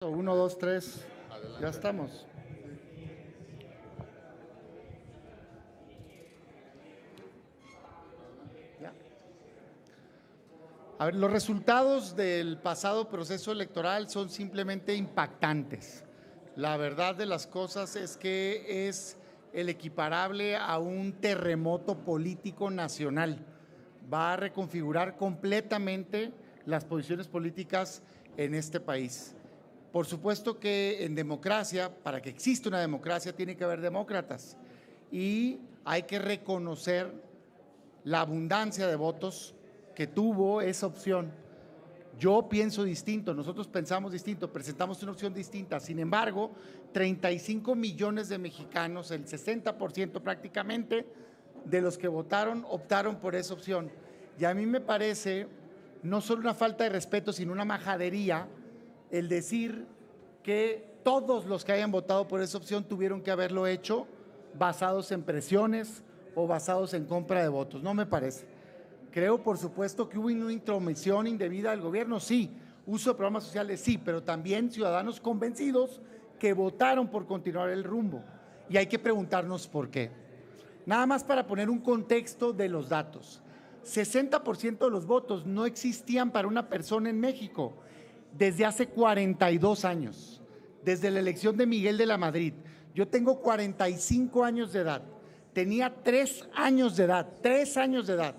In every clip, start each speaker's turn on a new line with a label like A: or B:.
A: Uno, dos, tres, ya estamos. Ya. A ver, los resultados del pasado proceso electoral son simplemente impactantes. La verdad de las cosas es que es el equiparable a un terremoto político nacional. Va a reconfigurar completamente las posiciones políticas en este país. Por supuesto que en democracia, para que exista una democracia, tiene que haber demócratas y hay que reconocer la abundancia de votos que tuvo esa opción. Yo pienso distinto, nosotros pensamos distinto, presentamos una opción distinta. Sin embargo, 35 millones de mexicanos, el 60% prácticamente de los que votaron, optaron por esa opción. Y a mí me parece no solo una falta de respeto, sino una majadería el decir que todos los que hayan votado por esa opción tuvieron que haberlo hecho basados en presiones o basados en compra de votos. No me parece. Creo, por supuesto, que hubo una intromisión indebida del gobierno, sí. Uso de programas sociales, sí, pero también ciudadanos convencidos que votaron por continuar el rumbo. Y hay que preguntarnos por qué. Nada más para poner un contexto de los datos. 60% de los votos no existían para una persona en México desde hace 42 años, desde la elección de Miguel de la Madrid. Yo tengo 45 años de edad, tenía 3 años de edad,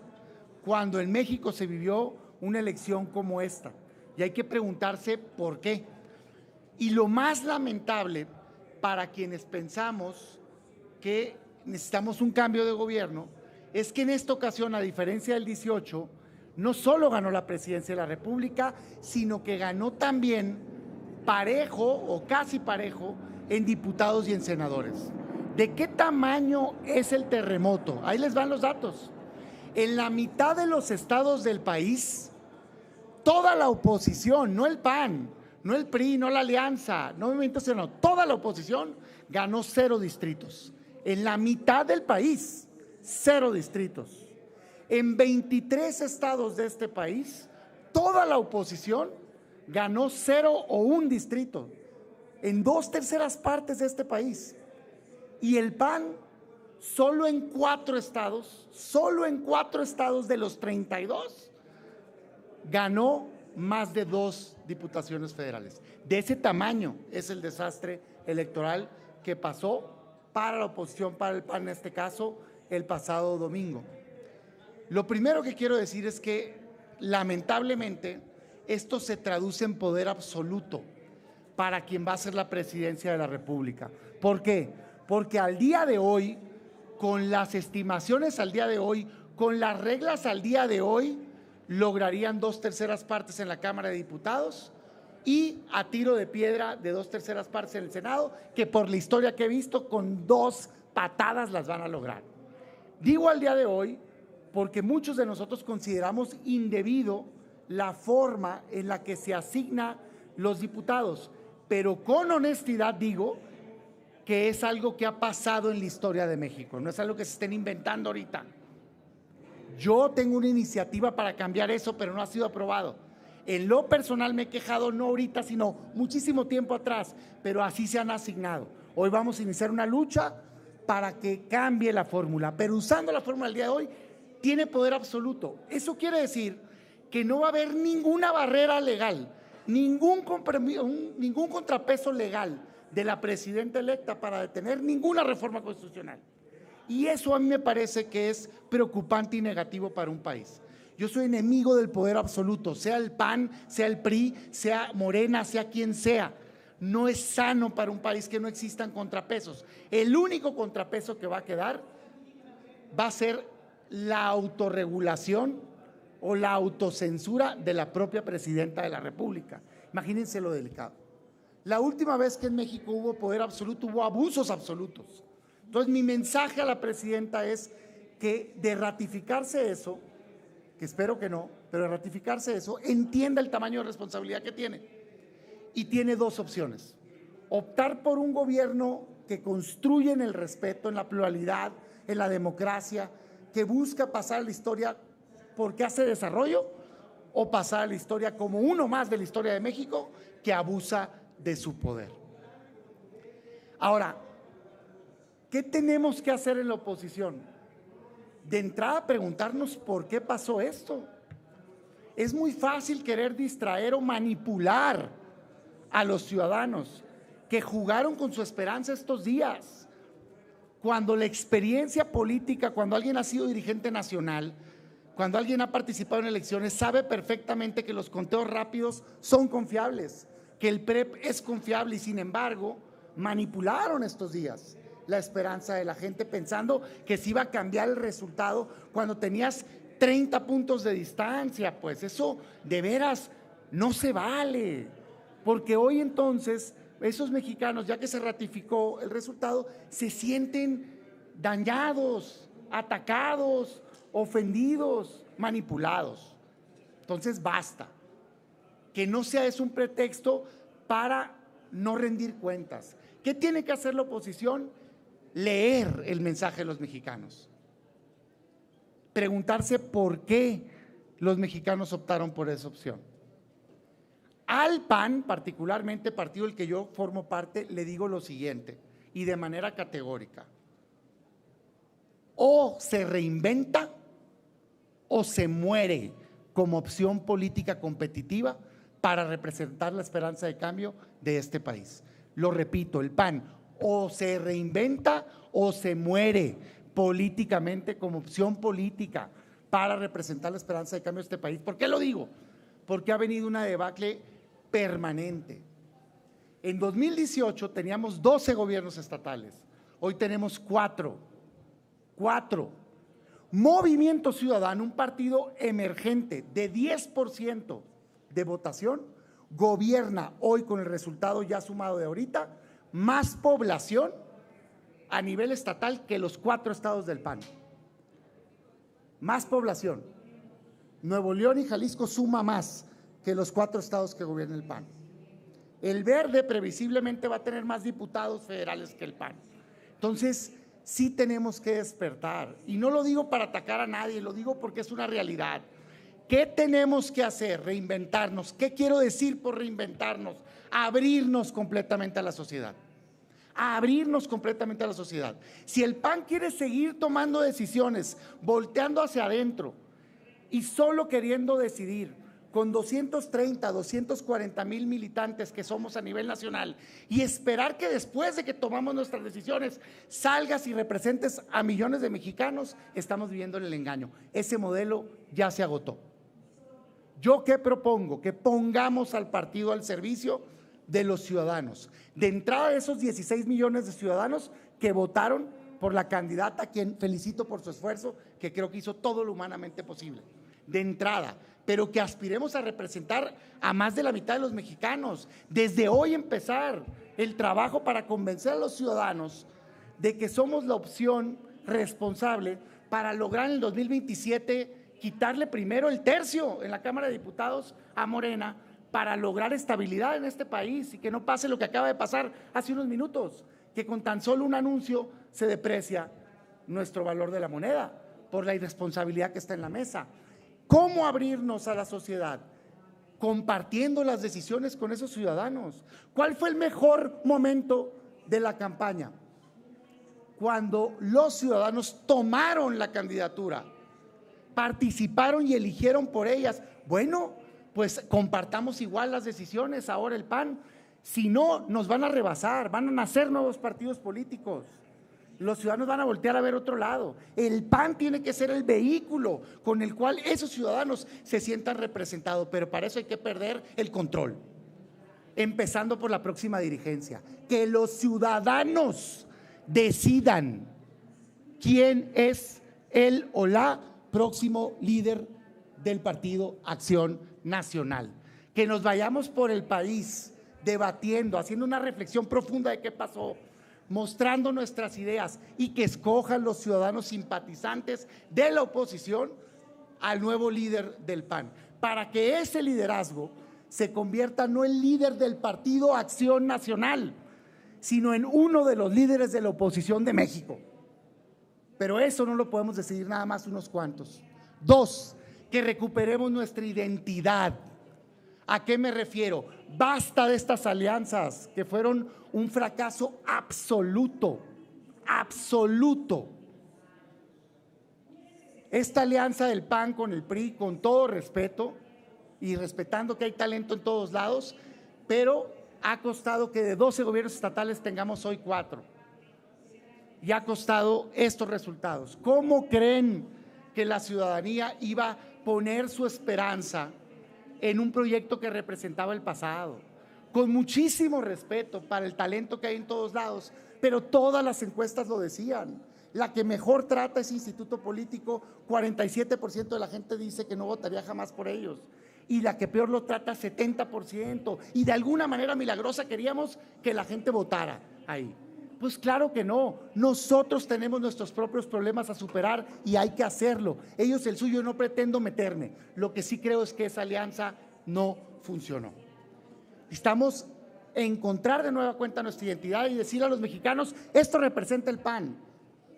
A: cuando en México se vivió una elección como esta. Y hay que preguntarse por qué. Y lo más lamentable para quienes pensamos que necesitamos un cambio de gobierno es que en esta ocasión, a diferencia del 18, no solo ganó la presidencia de la República, sino que ganó también parejo o casi parejo en diputados y en senadores. ¿De qué tamaño es el terremoto? Ahí les van los datos. En la mitad de los estados del país, toda la oposición, no el PAN, no el PRI, no la Alianza, no Movimiento Ciudadano, toda la oposición ganó 0 distritos. En la mitad del país, 0 distritos. En 23 estados de este país, toda la oposición ganó 0 o 1 distrito, en 2/3 partes de este país. Y el PAN, solo en 4 estados de los 32, ganó más de 2 diputaciones federales. De ese tamaño es el desastre electoral que pasó para la oposición, para el PAN en este caso, el pasado domingo. Lo primero que quiero decir es que, lamentablemente, esto se traduce en poder absoluto para quien va a ser la presidencia de la República. ¿Por qué? Porque al día de hoy, con las estimaciones al día de hoy, con las reglas al día de hoy, lograrían 2/3 partes en la Cámara de Diputados y a tiro de piedra de 2/3 partes en el Senado, que por la historia que he visto, con 2 patadas las van a lograr. Digo al día de hoy porque muchos de nosotros consideramos indebido la forma en la que se asigna los diputados, pero con honestidad digo que es algo que ha pasado en la historia de México, no es algo que se estén inventando ahorita. Yo tengo una iniciativa para cambiar eso, pero no ha sido aprobado. En lo personal me he quejado, no ahorita, sino muchísimo tiempo atrás, pero así se han asignado. Hoy vamos a iniciar una lucha para que cambie la fórmula, pero usando la fórmula del día de hoy, tiene poder absoluto. Eso quiere decir que no va a haber ninguna barrera legal, ningún contrapeso legal de la presidenta electa para detener ninguna reforma constitucional. Y eso a mí me parece que es preocupante y negativo para un país. Yo soy enemigo del poder absoluto, sea el PAN, sea el PRI, sea Morena, sea quien sea. No es sano para un país que no existan contrapesos. El único contrapeso que va a quedar va a ser la autorregulación o la autocensura de la propia presidenta de la República. Imagínense lo delicado. La última vez que en México hubo poder absoluto, hubo abusos absolutos. Entonces, mi mensaje a la presidenta es que de ratificarse eso, que espero que no, pero de ratificarse eso, entienda el tamaño de responsabilidad que tiene. Y tiene 2 opciones. Optar por un gobierno que construye en el respeto, en la pluralidad, en la democracia, que busca pasar a la historia porque hace desarrollo, o pasar a la historia como uno más de la historia de México que abusa de su poder. Ahora, ¿qué tenemos que hacer en la oposición? De entrada, preguntarnos por qué pasó esto. Es muy fácil querer distraer o manipular a los ciudadanos que jugaron con su esperanza estos días. Cuando la experiencia política, cuando alguien ha sido dirigente nacional, cuando alguien ha participado en elecciones, sabe perfectamente que los conteos rápidos son confiables, que el PREP es confiable, y sin embargo manipularon estos días la esperanza de la gente pensando que se iba a cambiar el resultado cuando tenías 30 puntos de distancia. Pues eso de veras no se vale, porque hoy entonces esos mexicanos, ya que se ratificó el resultado, se sienten dañados, atacados, ofendidos, manipulados. Entonces basta, que no sea eso un pretexto para no rendir cuentas. ¿Qué tiene que hacer la oposición? Leer el mensaje de los mexicanos, preguntarse por qué los mexicanos optaron por esa opción. Al PAN, particularmente, partido del que yo formo parte, le digo lo siguiente, y de manera categórica: o se reinventa o se muere como opción política competitiva para representar la esperanza de cambio de este país. Lo repito, el PAN o se reinventa o se muere políticamente como opción política para representar la esperanza de cambio de este país. ¿Por qué lo digo? Porque ha venido una debacle permanente. En 2018 teníamos 12 gobiernos estatales, hoy tenemos 4. Movimiento Ciudadano, un partido emergente de 10% de votación, gobierna hoy con el resultado ya sumado de ahorita más población a nivel estatal que los 4 estados del PAN. Más población. Nuevo León y Jalisco suma más que los 4 estados que gobierna el PAN. El Verde previsiblemente va a tener más diputados federales que el PAN. Entonces, sí tenemos que despertar. Y no lo digo para atacar a nadie, lo digo porque es una realidad. ¿Qué tenemos que hacer? Reinventarnos. ¿Qué quiero decir por reinventarnos? Abrirnos completamente a la sociedad. Abrirnos completamente a la sociedad. Si el PAN quiere seguir tomando decisiones, volteando hacia adentro y solo queriendo decidir con 230, 240 mil militantes que somos a nivel nacional, y esperar que después de que tomamos nuestras decisiones salgas y representes a millones de mexicanos, estamos viviendo en el engaño. Ese modelo ya se agotó. ¿Yo qué propongo? Que pongamos al partido al servicio de los ciudadanos. De entrada, de esos 16 millones de ciudadanos que votaron por la candidata, a quien felicito por su esfuerzo, que creo que hizo todo lo humanamente posible. De entrada, pero que aspiremos a representar a más de la mitad de los mexicanos. Desde hoy empezar el trabajo para convencer a los ciudadanos de que somos la opción responsable para lograr en el 2027 quitarle primero el tercio en la Cámara de Diputados a Morena, para lograr estabilidad en este país y que no pase lo que acaba de pasar hace unos minutos, que con tan solo un anuncio se deprecia nuestro valor de la moneda por la irresponsabilidad que está en la mesa. ¿Cómo abrirnos a la sociedad? Compartiendo las decisiones con esos ciudadanos. ¿Cuál fue el mejor momento de la campaña? Cuando los ciudadanos tomaron la candidatura, participaron y eligieron por ellas. Bueno, pues compartamos igual las decisiones ahora el PAN. Si no, nos van a rebasar, van a nacer nuevos partidos políticos. Los ciudadanos van a voltear a ver otro lado. El PAN tiene que ser el vehículo con el cual esos ciudadanos se sientan representados, pero para eso hay que perder el control, empezando por la próxima dirigencia. Que los ciudadanos decidan quién es el o la próximo líder del Partido Acción Nacional. Que nos vayamos por el país debatiendo, haciendo una reflexión profunda de qué pasó, mostrando nuestras ideas, y que escojan los ciudadanos simpatizantes de la oposición al nuevo líder del PAN, para que ese liderazgo se convierta no en líder del Partido Acción Nacional, sino en uno de los líderes de la oposición de México. Pero eso no lo podemos decidir nada más unos cuantos. 2, que recuperemos nuestra identidad. ¿A qué me refiero? Basta de estas alianzas que fueron un fracaso absoluto, absoluto. Esta alianza del PAN con el PRI, con todo respeto y respetando que hay talento en todos lados, pero ha costado que de 12 gobiernos estatales tengamos hoy 4. Y ha costado estos resultados. ¿Cómo creen que la ciudadanía iba a poner su esperanza en un proyecto que representaba el pasado? Con muchísimo respeto para el talento que hay en todos lados, pero todas las encuestas lo decían. La que mejor trata ese instituto político, 47% de la gente dice que no votaría jamás por ellos. Y la que peor lo trata, 70%. Y de alguna manera milagrosa queríamos que la gente votara ahí. Pues claro que no. Nosotros tenemos nuestros propios problemas a superar y hay que hacerlo. Ellos el suyo, no pretendo meterme. Lo que sí creo es que esa alianza no funcionó. Estamos en encontrar de nueva cuenta nuestra identidad y decir a los mexicanos, esto representa el PAN.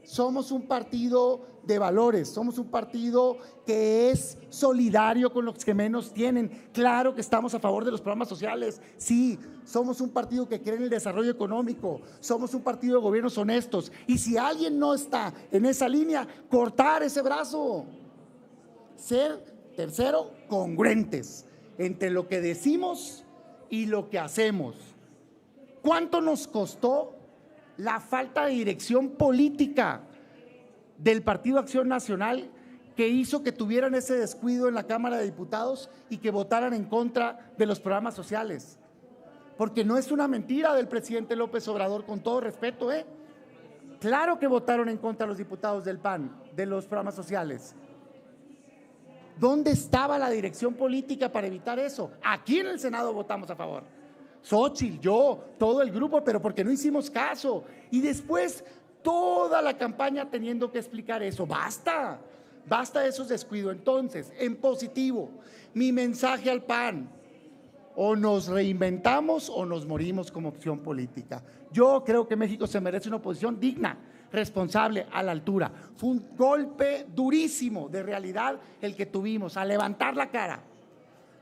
A: Somos un partido de valores, somos un partido que es solidario con los que menos tienen. Claro que estamos a favor de los programas sociales, sí, somos un partido que cree en el desarrollo económico, somos un partido de gobiernos honestos. Y si alguien no está en esa línea, cortar ese brazo. Ser, tercero, congruentes entre lo que decimos y lo que hacemos. ¿Cuánto nos costó la falta de dirección política del Partido Acción Nacional que hizo que tuvieran ese descuido en la Cámara de Diputados y que votaran en contra de los programas sociales? Porque no es una mentira del presidente López Obrador, con todo respeto, claro que votaron en contra los diputados del PAN, de los programas sociales. ¿Dónde estaba la dirección política para evitar eso? Aquí en el Senado votamos a favor. Xóchitl, yo, todo el grupo, pero porque no hicimos caso. Y después toda la campaña teniendo que explicar eso. Basta de esos descuidos. Entonces, en positivo, mi mensaje al PAN: o nos reinventamos o nos morimos como opción política. Yo creo que México se merece una oposición digna, responsable, a la altura. Fue un golpe durísimo de realidad el que tuvimos, a levantar la cara.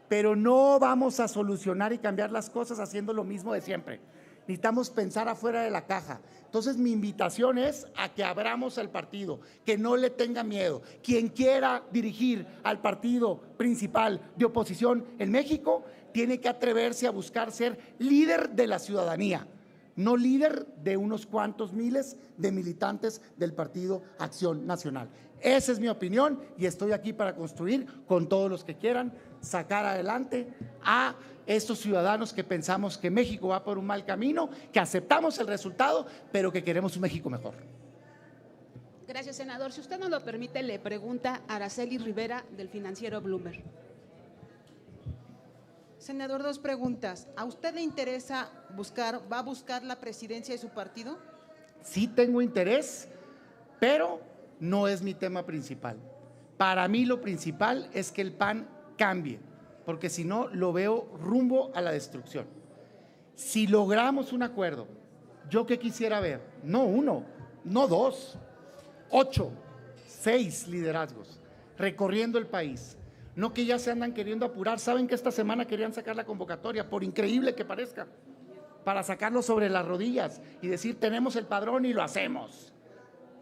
A: Pero no vamos a solucionar y cambiar las cosas haciendo lo mismo de siempre. Necesitamos pensar afuera de la caja. Entonces mi invitación es a que abramos el partido, que no le tenga miedo. Quien quiera dirigir al partido principal de oposición en México tiene que atreverse a buscar ser líder de la ciudadanía, no líder de unos cuantos miles de militantes del Partido Acción Nacional. Esa es mi opinión y estoy aquí para construir con todos los que quieran sacar adelante a estos ciudadanos que pensamos que México va por un mal camino, que aceptamos el resultado, pero que queremos un México mejor.
B: Gracias, senador. Si usted nos lo permite, le pregunta Araceli Rivera, del financiero Bloomberg.
C: Senador, 2 preguntas. ¿A usted le interesa va a buscar la presidencia de su partido?
A: Sí tengo interés, pero no es mi tema principal. Para mí lo principal es que el PAN cambie, porque si no lo veo rumbo a la destrucción. Si logramos un acuerdo, ¿yo qué quisiera ver? No 1, no 2, 8, 6 liderazgos recorriendo el país. No que ya se andan queriendo apurar. Saben que esta semana querían sacar la convocatoria, por increíble que parezca, para sacarlo sobre las rodillas y decir tenemos el padrón y lo hacemos.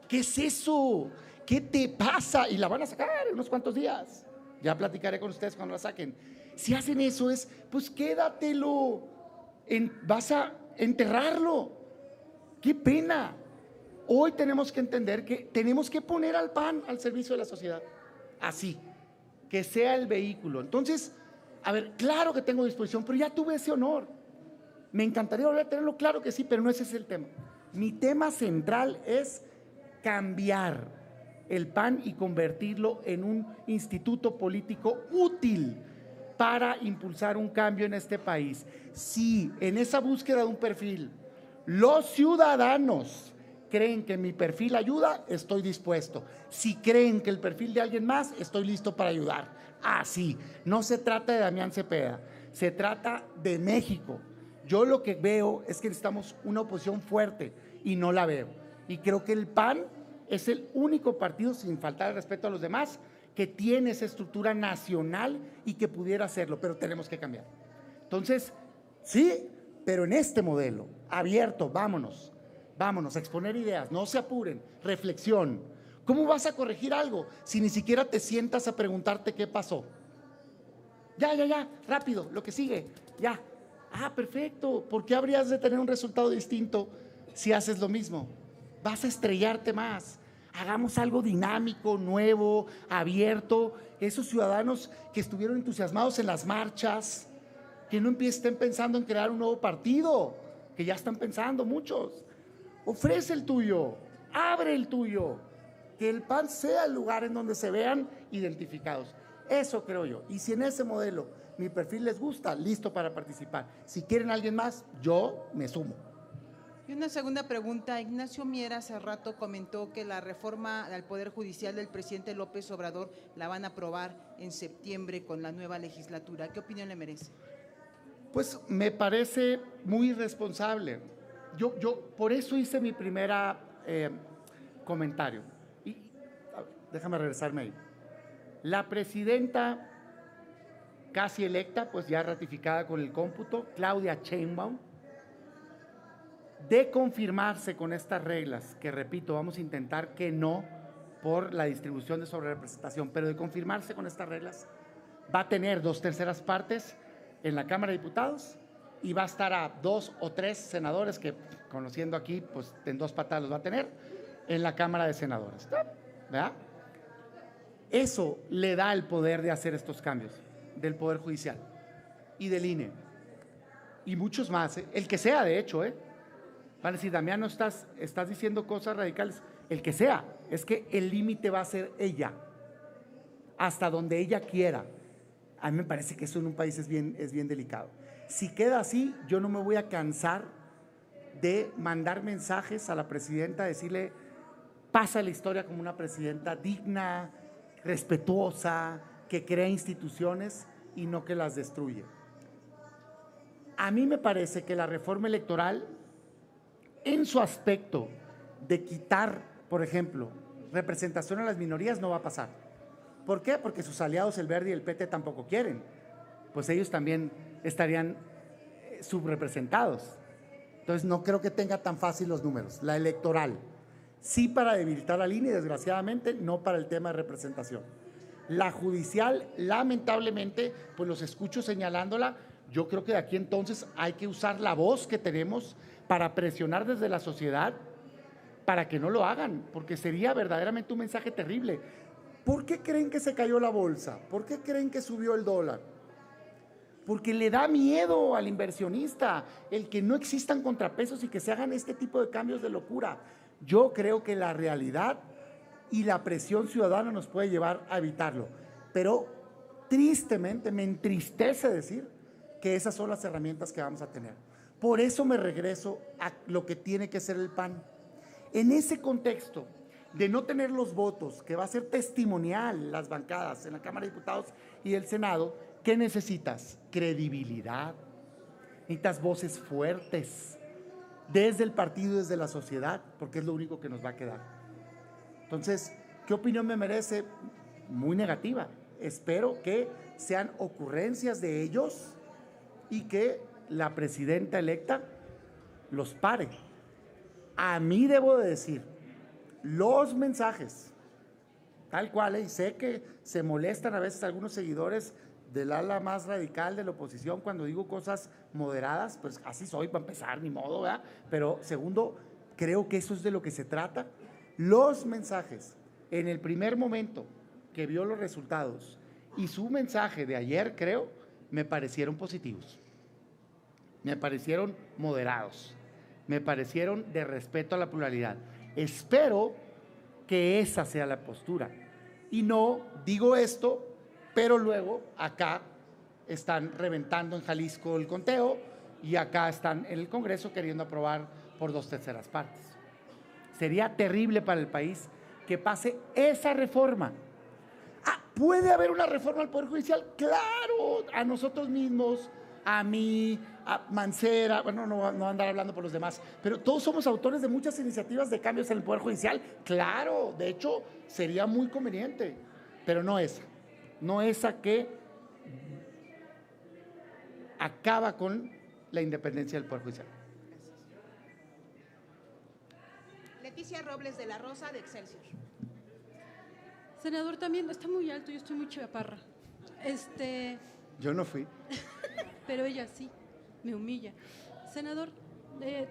A: ¿Qué es eso? ¿Qué te pasa? Y la van a sacar en unos cuantos días. Ya platicaré con ustedes cuando la saquen. Si hacen eso pues quédatelo, vas a enterrarlo. ¡Qué pena! Hoy tenemos que entender que tenemos que poner al PAN al servicio de la sociedad. Así, que sea el vehículo. Entonces, a ver, claro que tengo disposición, pero ya tuve ese honor. Me encantaría volver a tenerlo, claro que sí, pero no ese es el tema. Mi tema central es cambiar el PAN y convertirlo en un instituto político útil para impulsar un cambio en este país. Si en esa búsqueda de un perfil los ciudadanos creen que mi perfil ayuda, estoy dispuesto. Si creen que el perfil de alguien más, estoy listo para ayudar. Así, no se trata de Damián Cepeda, se trata de México. Yo lo que veo es que necesitamos una oposición fuerte y no la veo. Y creo que el PAN es el único partido, sin faltar el respeto a los demás, que tiene esa estructura nacional y que pudiera hacerlo, pero tenemos que cambiar. Entonces, Sí, pero en este modelo, abierto, vámonos a exponer ideas, no se apuren, reflexión. ¿Cómo vas a corregir algo si ni siquiera te sientas a preguntarte qué pasó? Ya, rápido, lo que sigue, ya. Ah, perfecto, ¿por qué habrías de tener un resultado distinto si haces lo mismo? Vas a estrellarte más. Hagamos algo dinámico, nuevo, abierto. Esos ciudadanos que estuvieron entusiasmados en las marchas, que no estén pensando en crear un nuevo partido, que ya están pensando muchos. Ofrece el tuyo, abre el tuyo, que el PAN sea el lugar en donde se vean identificados. Eso creo yo. Y si en ese modelo mi perfil les gusta, listo para participar. Si quieren alguien más, yo me sumo.
C: Y una segunda pregunta. Ignacio Mier hace rato comentó que la reforma al Poder Judicial del presidente López Obrador la van a aprobar en septiembre con la nueva legislatura. ¿Qué opinión le merece?
A: Pues me parece muy irresponsable. Yo por eso hice mi primera comentario. Y déjame regresarme ahí. La presidenta casi electa, pues ya ratificada con el cómputo, Claudia Sheinbaum, de confirmarse con estas reglas, que repito, vamos a intentar que no por la distribución de sobrerepresentación, pero de confirmarse con estas reglas, va a tener 2/3 partes en la Cámara de Diputados y va a estar a 2 o 3 senadores, que conociendo aquí, pues en 2 patadas los va a tener, en la Cámara de Senadores, ¿verdad? Eso le da el poder de hacer estos cambios del Poder Judicial y del INE y muchos más, el que sea, de hecho, van a decir, Damián, no estás diciendo cosas radicales, el que sea, es que el límite va a ser ella, hasta donde ella quiera. A mí me parece que eso en un país es bien delicado. Si queda así, yo no me voy a cansar de mandar mensajes a la presidenta, decirle, pasa la historia como una presidenta digna, respetuosa, que crea instituciones y no que las destruye. A mí me parece que la reforma electoral, en su aspecto de quitar, por ejemplo, representación a las minorías, no va a pasar. ¿Por qué? Porque sus aliados, el Verde y el PT, tampoco quieren. Pues ellos también estarían subrepresentados. Entonces no creo que tenga tan fácil los números. La electoral, sí para debilitar al INE, desgraciadamente, no para el tema de representación. La judicial, lamentablemente, pues los escucho señalándola. Yo creo que de aquí entonces hay que usar la voz que tenemos para presionar desde la sociedad para que no lo hagan, porque sería verdaderamente un mensaje terrible. ¿Por qué creen que se cayó la bolsa? ¿Por qué creen que subió el dólar? Porque le da miedo al inversionista el que no existan contrapesos y que se hagan este tipo de cambios de locura. Yo creo que la realidad y la presión ciudadana nos puede llevar a evitarlo, pero tristemente me entristece decir que esas son las herramientas que vamos a tener. Por eso me regreso a lo que tiene que ser el PAN. En ese contexto de no tener los votos, que va a ser testimonial las bancadas en la Cámara de Diputados y el Senado, ¿qué necesitas? Credibilidad, necesitas voces fuertes, desde el partido y desde la sociedad, porque es lo único que nos va a quedar. Entonces, ¿qué opinión me merece? Muy negativa. Espero que sean ocurrencias de ellos y que la presidenta electa los pare. A mí debo de decir, los mensajes, tal cual, y sé que se molestan a veces algunos seguidores del ala más radical de la oposición cuando digo cosas moderadas, pues así soy para empezar, ni modo, ¿verdad? Pero segundo, creo que eso es de lo que se trata. Los mensajes, en el primer momento que vio los resultados y su mensaje de ayer, creo, me parecieron positivos, me parecieron moderados, me parecieron de respeto a la pluralidad. Espero que esa sea la postura y no digo esto, pero luego acá están reventando en Jalisco el conteo y acá están en el Congreso queriendo aprobar por 2/3 partes. Sería terrible para el país que pase esa reforma. ¿Puede haber una reforma al Poder Judicial? Claro, a nosotros mismos, a mí, a Mancera, bueno, no andar hablando por los demás, pero todos somos autores de muchas iniciativas de cambios en el Poder Judicial. Claro, de hecho, sería muy conveniente, pero no esa que acaba con la independencia del Poder Judicial.
B: Leticia Robles de la Rosa, de Excelsior.
D: Senador, también está muy alto, yo estoy muy chaparra.
A: Yo no fui.
D: Pero ella sí, me humilla. Senador,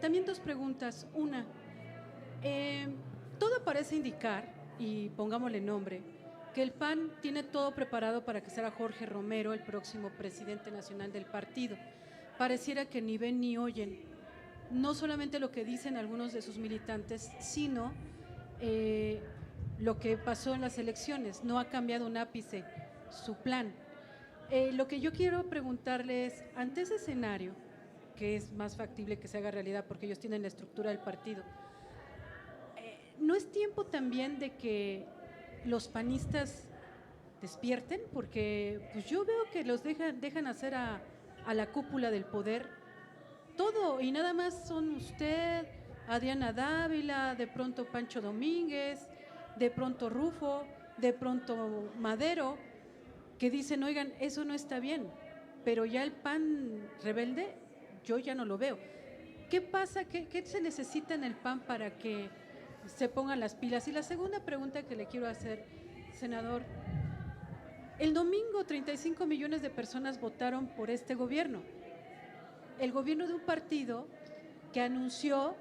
D: también dos preguntas. Una, todo parece indicar, y pongámosle nombre, que el PAN tiene todo preparado para que sea Jorge Romero el próximo presidente nacional del partido. Pareciera que ni ven ni oyen, no solamente lo que dicen algunos de sus militantes, sino lo que pasó en las elecciones. No ha cambiado un ápice su plan. Lo que yo quiero preguntarle es, ante ese escenario, que es más factible que se haga realidad porque ellos tienen la estructura del partido, ¿no es tiempo también de que los panistas despierten? Porque pues yo veo que los dejan hacer a la cúpula del poder todo, y nada más son usted, Adriana Dávila, de pronto Pancho Domínguez, de pronto Rufo, de pronto Madero, que dicen, oigan, eso no está bien, pero ya el PAN rebelde, yo ya no lo veo. ¿Qué pasa? ¿Qué se necesita en el PAN para que se pongan las pilas? Y la segunda pregunta que le quiero hacer, senador, el domingo 35 millones de personas votaron por este gobierno, el gobierno de un partido que anunció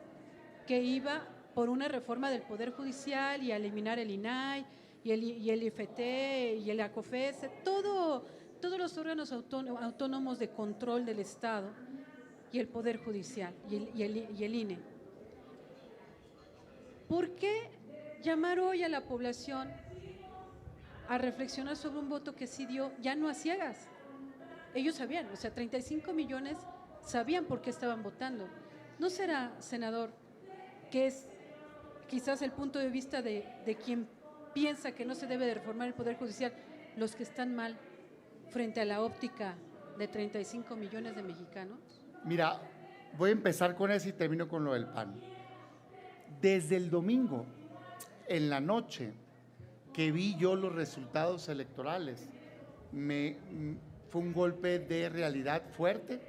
D: que iba por una reforma del Poder Judicial y a eliminar el INAI y el IFT y el ACOFES, todos los órganos autónomos de control del Estado y el Poder Judicial y el INE. ¿Por qué llamar hoy a la población a reflexionar sobre un voto que sí dio, ya no a ciegas? Ellos sabían, o sea, 35 millones sabían por qué estaban votando. ¿No será, senador, que es quizás el punto de vista de quien piensa que no se debe de reformar el Poder Judicial, los que están mal frente a la óptica de 35 millones de mexicanos?
A: Mira, voy a empezar con eso y termino con lo del PAN. Desde el domingo, en la noche, que vi yo los resultados electorales, fue un golpe de realidad fuerte.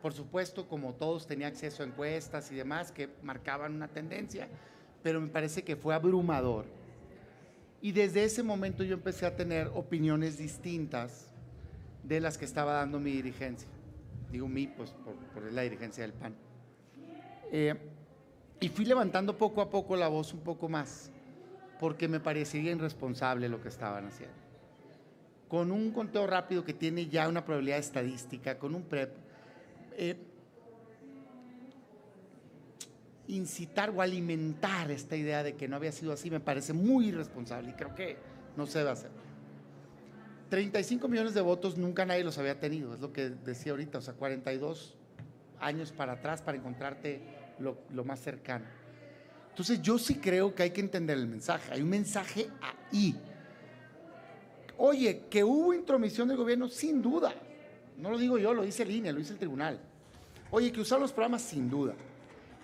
A: Por supuesto, como todos, tenía acceso a encuestas y demás que marcaban una tendencia, pero me parece que fue abrumador. Y desde ese momento yo empecé a tener opiniones distintas de las que estaba dando mi dirigencia. Digo mi, pues por la dirigencia del PAN. Y fui levantando poco a poco la voz un poco más, porque me parecía irresponsable lo que estaban haciendo. Con un conteo rápido que tiene ya una probabilidad estadística, con un PREP, incitar o alimentar esta idea de que no había sido así me parece muy irresponsable y creo que no se debe hacer. 35 millones de votos nunca nadie los había tenido, es lo que decía ahorita, o sea, 42 años para atrás para encontrarte lo más cercano. Entonces yo sí creo que hay que entender el mensaje, hay un mensaje ahí. Oye, que hubo intromisión del gobierno, sin duda, no lo digo yo, lo dice el INE, lo dice el tribunal. Oye, que usaron los programas, sin duda,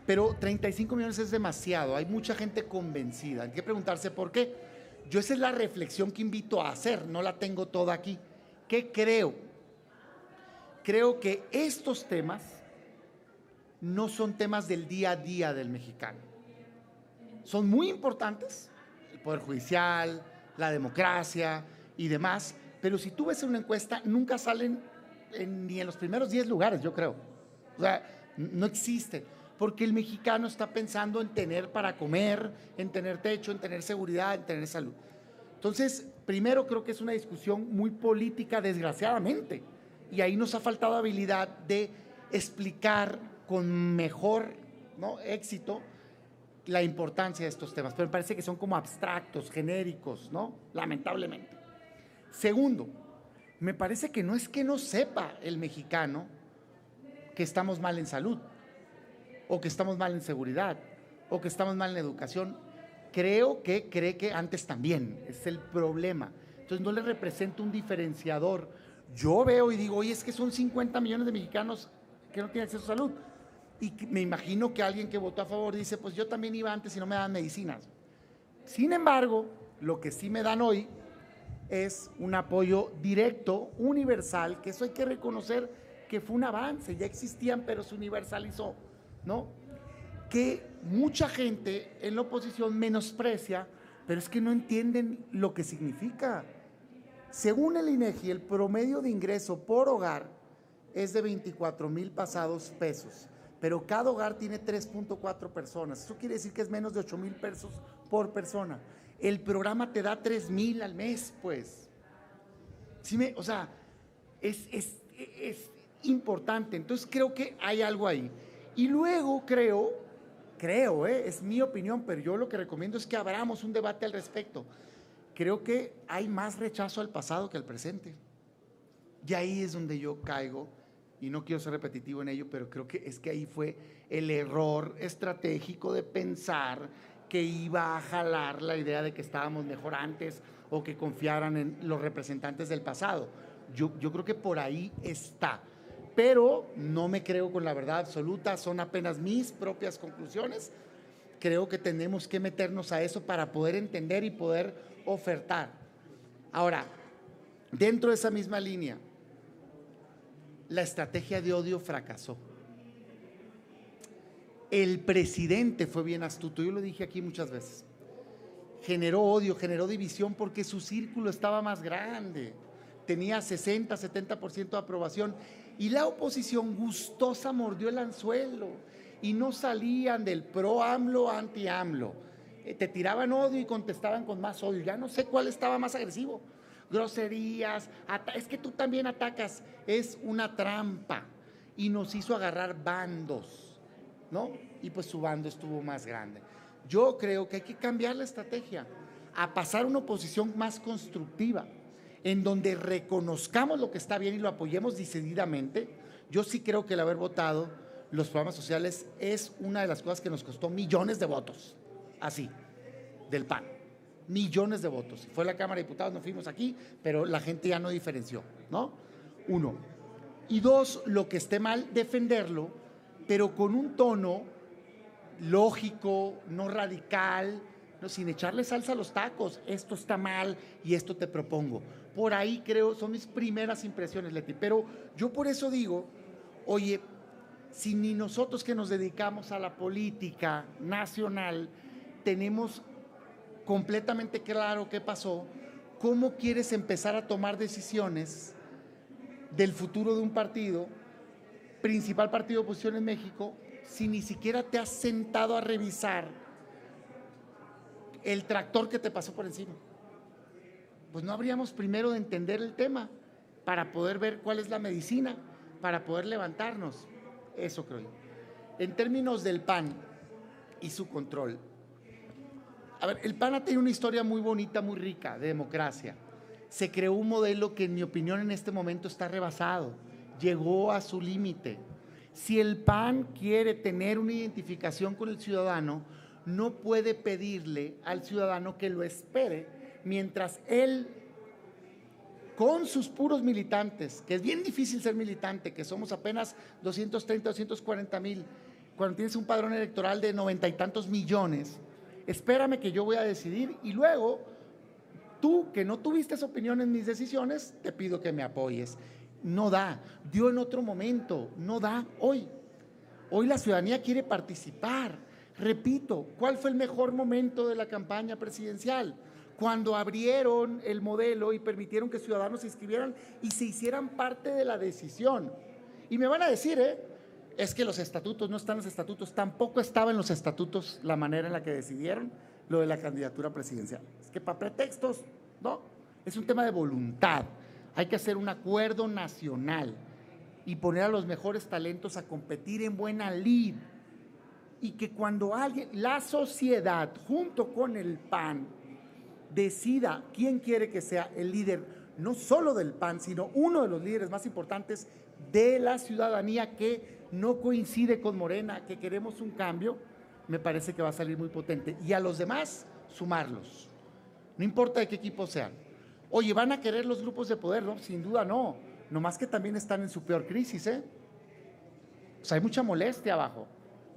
A: pero 35 millones es demasiado, hay mucha gente convencida, hay que preguntarse por qué. Yo esa es la reflexión que invito a hacer, no la tengo toda aquí. ¿Qué creo? Creo que estos temas no son temas del día a día del mexicano. Son muy importantes, el Poder Judicial, la democracia y demás, pero si tú ves una encuesta, nunca salen ni en los primeros 10 lugares, yo creo. O sea, no existe, porque el mexicano está pensando en tener para comer, en tener techo, en tener seguridad, en tener salud. Entonces, primero creo que es una discusión muy política, desgraciadamente, y ahí nos ha faltado habilidad de explicar con mejor, ¿no?, éxito la importancia de estos temas, pero me parece que son como abstractos, genéricos, ¿no?, lamentablemente. Segundo, me parece que no es que no sepa el mexicano que estamos mal en salud, o que estamos mal en seguridad, o que estamos mal en educación. Creo que cree que antes también, es el problema. Entonces no le representa un diferenciador. Yo veo y digo, oye, es que son 50 millones de mexicanos que no tienen acceso a salud. Y me imagino que alguien que votó a favor dice, pues yo también iba antes y no me dan medicinas. Sin embargo, lo que sí me dan hoy es un apoyo directo, universal, que eso hay que reconocer que fue un avance, ya existían, pero se universalizó, ¿no? Que mucha gente en la oposición menosprecia, pero es que no entienden lo que significa. Según el INEGI, el promedio de ingreso por hogar es de 24,000 pasados pesos, pero cada hogar tiene 3.4 personas. Eso quiere decir que es menos de 8,000 pesos por persona. El programa te da 3,000 al mes, pues. ¿Sí o sea, es importante. Entonces creo que hay algo ahí. Y luego creo, es mi opinión, pero yo lo que recomiendo es que abramos un debate al respecto. Creo que hay más rechazo al pasado que al presente. Y ahí es donde yo caigo, y no quiero ser repetitivo en ello, pero creo que es que ahí fue el error estratégico de pensar que iba a jalar la idea de que estábamos mejor antes o que confiaran en los representantes del pasado. Yo creo que por ahí está, pero no me creo con la verdad absoluta, son apenas mis propias conclusiones. Creo que tenemos que meternos a eso para poder entender y poder ofertar. Ahora, dentro de esa misma línea, la estrategia de odio fracasó. El presidente fue bien astuto, yo lo dije aquí muchas veces. Generó odio, generó división porque su círculo estaba más grande. Tenía 60, 70% de aprobación y la oposición gustosa mordió el anzuelo y no salían del pro AMLO, anti AMLO. Te tiraban odio y contestaban con más odio. Ya no sé cuál estaba más agresivo. Groserías, es que tú también atacas. Es una trampa y nos hizo agarrar bandos, ¿no? Y pues su bando estuvo más grande. Yo creo que hay que cambiar la estrategia a pasar a una oposición más constructiva, en donde reconozcamos lo que está bien y lo apoyemos decididamente. Yo sí creo que el haber votado los programas sociales es una de las cosas que nos costó millones de votos, así, del PAN, millones de votos. Fue la Cámara de Diputados, nos fuimos aquí, pero la gente ya no diferenció, ¿no? Uno. Y dos, lo que esté mal, defenderlo, pero con un tono lógico, no radical, no, sin echarle salsa a los tacos. Esto está mal y esto te propongo. Por ahí creo, son mis primeras impresiones, Leti. Pero yo por eso digo, oye, si ni nosotros que nos dedicamos a la política nacional tenemos completamente claro qué pasó, ¿cómo quieres empezar a tomar decisiones del futuro de un partido, principal partido de oposición en México, si ni siquiera te has sentado a revisar el tractor que te pasó por encima? Pues no habríamos primero de entender el tema para poder ver cuál es la medicina, para poder levantarnos. Eso creo yo. En términos del PAN y su control, a ver, el PAN ha tenido una historia muy bonita, muy rica de democracia. Se creó un modelo que en mi opinión en este momento está rebasado, llegó a su límite. Si el PAN quiere tener una identificación con el ciudadano, no puede pedirle al ciudadano que lo espere mientras él, con sus puros militantes, que es bien difícil ser militante, que somos apenas 230, 240 mil, cuando tienes un padrón electoral de 90 y tantos millones, espérame que yo voy a decidir y luego tú, que no tuviste esa opinión en mis decisiones, te pido que me apoyes. No da, dio en otro momento, no da hoy. Hoy la ciudadanía quiere participar. Repito, ¿cuál fue el mejor momento de la campaña presidencial? Cuando abrieron el modelo y permitieron que ciudadanos se inscribieran y se hicieran parte de la decisión. Y me van a decir, es que los estatutos, no están los estatutos, tampoco estaba en los estatutos la manera en la que decidieron lo de la candidatura presidencial. Es que para pretextos, no, es un tema de voluntad. Hay que hacer un acuerdo nacional y poner a los mejores talentos a competir en buena lid. Y que cuando alguien, la sociedad, junto con el PAN, decida quién quiere que sea el líder, no solo del PAN, sino uno de los líderes más importantes de la ciudadanía que no coincide con Morena, que queremos un cambio, me parece que va a salir muy potente. Y a los demás, sumarlos. No importa de qué equipo sean. Oye, ¿van a querer los grupos de poder? No, sin duda no. Nomás que también están en su peor crisis, O sea, hay mucha molestia abajo.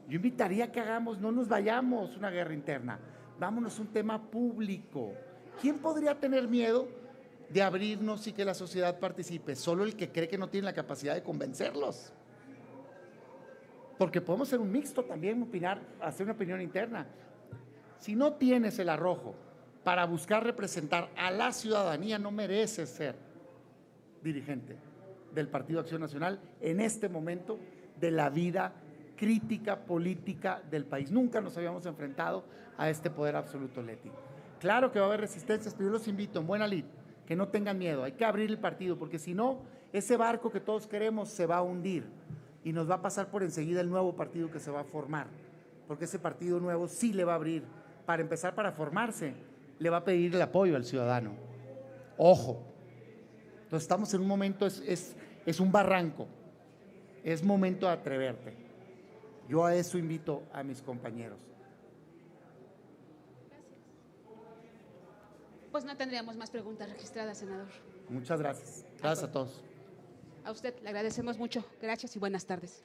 A: Yo invitaría a que hagamos, no nos vayamos una guerra interna. Vámonos a un tema público. ¿Quién podría tener miedo de abrirnos y que la sociedad participe, solo el que cree que no tiene la capacidad de convencerlos. Porque podemos ser un mixto también, opinar, hacer una opinión interna. Si no tienes el arrojo para buscar representar a la ciudadanía, no mereces ser dirigente del Partido Acción Nacional en este momento de la vida crítica política del país. Nunca nos habíamos enfrentado a este poder absoluto, Leti. Claro que va a haber resistencias, pero yo los invito en buena lid, que no tengan miedo, hay que abrir el partido, porque si no, ese barco que todos queremos se va a hundir y nos va a pasar por enseguida el nuevo partido que se va a formar, porque ese partido nuevo sí le va a abrir. Para empezar, para formarse, le va a pedir el apoyo al ciudadano. Ojo. Entonces estamos en un momento, es un barranco, es momento de atreverte. Yo a eso invito a mis compañeros.
B: Pues no tendríamos más preguntas registradas, senador.
A: Muchas gracias. Gracias a todos.
B: A usted le agradecemos mucho. Gracias y buenas tardes.